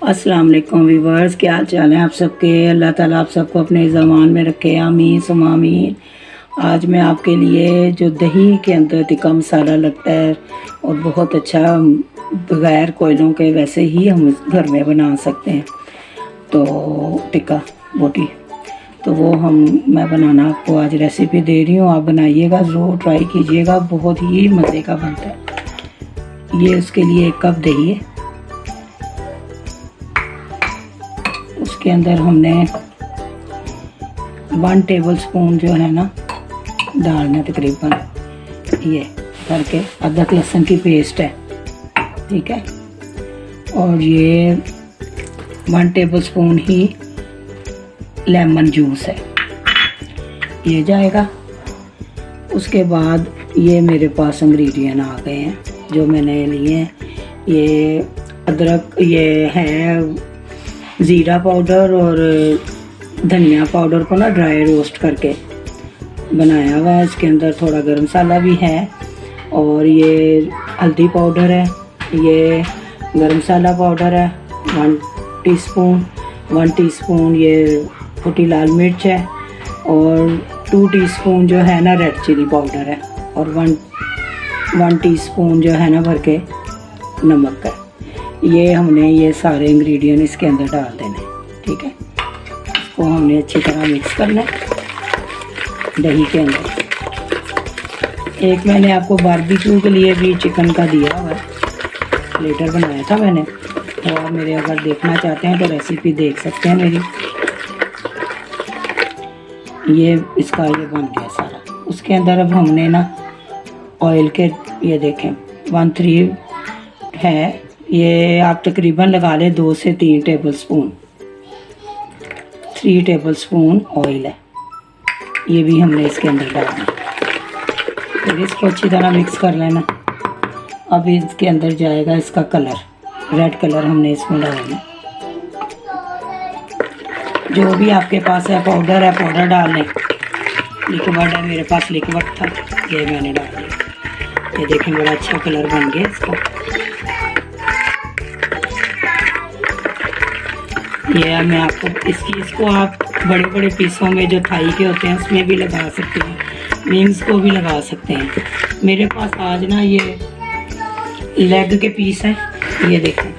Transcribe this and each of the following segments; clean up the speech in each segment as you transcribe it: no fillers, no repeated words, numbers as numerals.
अस्सलाम वालेकुम व्यूवर्स, क्या हाल चाल है आप सबके। अल्लाह ताला आप सबको अपने ज़मान में रखे, आमीन सुम्मा आमीन। आज मैं आपके लिए जो दही के अंदर टिक्का मसाला लगता है और बहुत अच्छा बग़ैर कोयलों के वैसे ही हम घर में बना सकते हैं, तो टिक्का बोटी, तो वो मैं बनाना आपको आज रेसिपी दे रही हूँ। आप बनाइएगा, ज़रूर ट्राई कीजिएगा, बहुत ही मज़े का बनता है। ये उसके लिए 1 कप दही है, उसके अंदर हमने 1 टेबलस्पून जो है ना डालना, तकरीबन ये करके अदरक लहसुन की पेस्ट है, ठीक है। और ये 1 टेबलस्पून ही लेमन जूस है, ये जाएगा। उसके बाद ये मेरे पास इंग्रेडिएंट आ गए हैं जो मैंने लिए हैं। ये अदरक, ये है ज़ीरा पाउडर और धनिया पाउडर को ना ड्राई रोस्ट करके बनाया हुआ है। इसके अंदर थोड़ा गरम मसाला भी है और ये हल्दी पाउडर है, ये गरम मसाला पाउडर है 1 टीस्पून ये कुटी लाल मिर्च है और 2 टीस्पून जो है ना रेड चिली पाउडर है और 1 टीस्पून जो है ना भर के नमक है। ये हमने ये सारे इंग्रेडिएंट इसके अंदर डाल देने, ठीक है। इसको हमने अच्छी तरह मिक्स करना है दही के अंदर। एक मैंने आपको बारबेक्यू के लिए भी चिकन का दिया हुआ है, प्लेटर बनाया था मैंने, तो आप मेरे अगर देखना चाहते हैं तो रेसिपी देख सकते हैं मेरी। ये इसका ये बन गया सारा। उसके अंदर अब हमने ना ऑयल के, ये देखें 1-3 है, ये आप तकरीबन लगा लें 2 से 3 टेबलस्पून, 3 टेबलस्पून ऑयल है, ये भी हमने इसके अंदर डालना। फिर इसको अच्छी तरह मिक्स कर लेना। अब इसके अंदर जाएगा इसका कलर, रेड कलर हमने इसमें डालना। जो भी आपके पास है, पाउडर है पाउडर डाल लें, लिक्विड है मेरे पास लिक्विड था, ये मैंने डाल दिया। ये देखें बड़ा अच्छा कलर बन गया इसका। ये मैं आपको इसको आप बड़े बड़े पीसों में जो थाई के होते हैं उसमें भी लगा सकते हैं, विंग्स को भी लगा सकते हैं। मेरे पास आज ना ये लेग के पीस हैं, ये देखें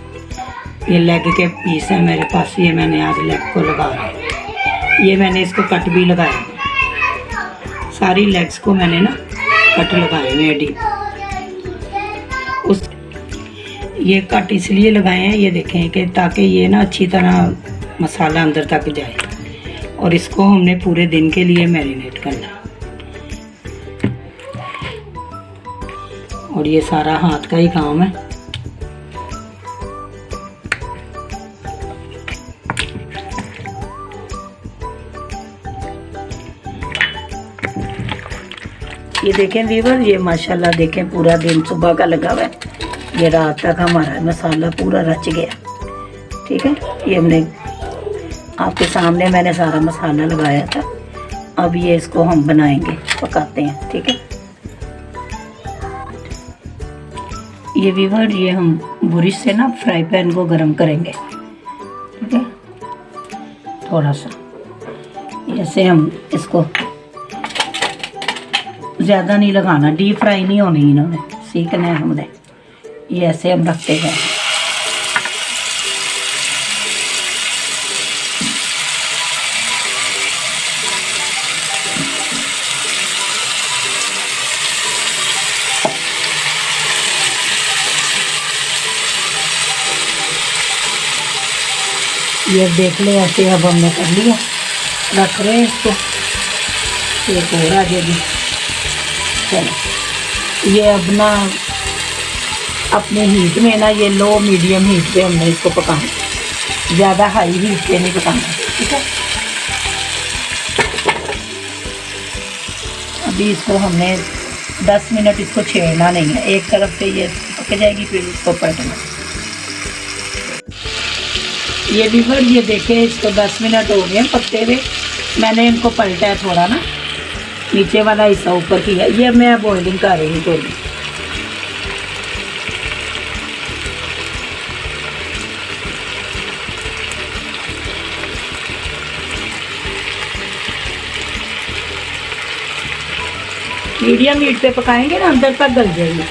ये लेग के पीस हैं मेरे पास, ये मैंने आज लेग को लगाया। ये मैंने इसको कट भी लगाया, सारी लेग्स को मैंने ना कट लगाए हुए हैं डीप। ये कट इसलिए लगाए हैं, ये देखें कि ताकि ये ना अच्छी तरह मसाला अंदर तक जाए, और इसको हमने पूरे दिन के लिए मैरिनेट करना। और ये सारा हाथ का ही काम है। ये देखें व्यूअर, ये माशाल्लाह देखें पूरा दिन सुबह का लगा हुआ है, ये रात तक हमारा मसाला पूरा रच गया, ठीक है। ये हमने आपके सामने मैंने सारा मसाला लगाया था। अब ये इसको हम बनाएंगे, पकाते हैं, ठीक है। ये व्यूअर, ये हम बुरिश से ना फ्राई पैन को गर्म करेंगे, ठीक है। थोड़ा सा ऐसे हम इसको ज़्यादा नहीं लगाना, डीप फ्राई नहीं होनी इन्होंने, सीखना है हमने। ये ऐसे हम रखते हैं। ये देख ले, ऐसे अब हमने कर लिया, रख रहे हैं इसको, ये पूरा जाएगी। चलो ये अब ना अपने हीट में ना, ये लो मीडियम हीट पे हमने इसको पकाना, ज़्यादा हाई हीट पे नहीं पकाना, ठीक है। अभी इसको हमने 10 मिनट इसको छेड़ना नहीं है, एक तरफ से ये पक जाएगी, फिर इसको पलटना। ये भी फिर ये देखें, इसको 10 मिनट हो गए पकते हुए। मैंने इनको पलटा है थोड़ा ना, नीचे वाला हिस्सा ऊपर किया। ये मैं बॉइलिंग कर रही हूँ थोड़ी। मीडियम हीट पे पकाएंगे ना, अंदर तक गल जाएगी।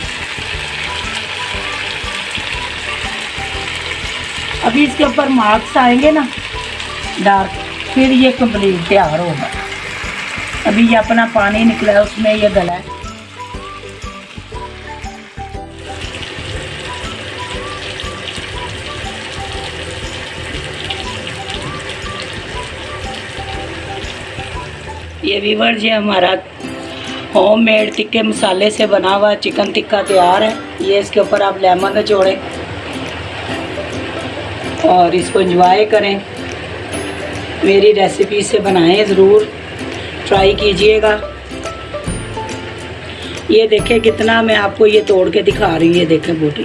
अभी इसके ऊपर मार्क्स आएंगे ना डार्क, फिर ये कंप्लीट तैयार होगा। अभी ये अपना पानी निकला है, उसमें ये गला है। ये व्यूअर्स, ये हमारा होममेड टिक्के मसाले से बना हुआ चिकन टिक्का तैयार है। ये इसके ऊपर आप लेमन निचोड़ें और इसको एंजॉय करें। मेरी रेसिपी से बनाएं, ज़रूर ट्राई कीजिएगा। ये देखें कितना, मैं आपको ये तोड़ के दिखा रही हूँ, ये देखें बोटी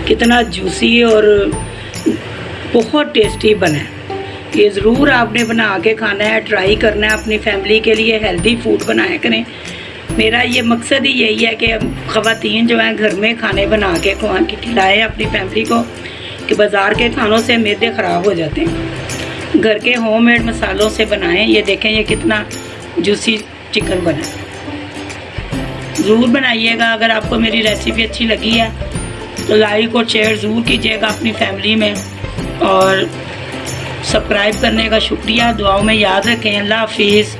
कितना जूसी और बहुत टेस्टी बना है। ये ज़रूर आपने बना के खाना है, ट्राई करना है। अपनी फैमिली के लिए हेल्दी फूड बनाया करें। मेरा ये मकसद ही यही है कि ख़वातीन जो हैं घर में खाने बना के खिलाएं अपनी फैमिली को, कि बाज़ार के खानों से मैदे ख़राब हो जाते हैं। घर के होममेड मसालों से बनाएं। ये देखें ये कितना जूसी चिकन बना है। ज़रूर बनाइएगा। अगर आपको मेरी रेसिपी अच्छी लगी है तो लाइक और शेयर ज़रूर कीजिएगा अपनी फैमिली में, और सब्सक्राइब करने का शुक्रिया। दुआओं में याद रखें। अल्लाह हाफिज़।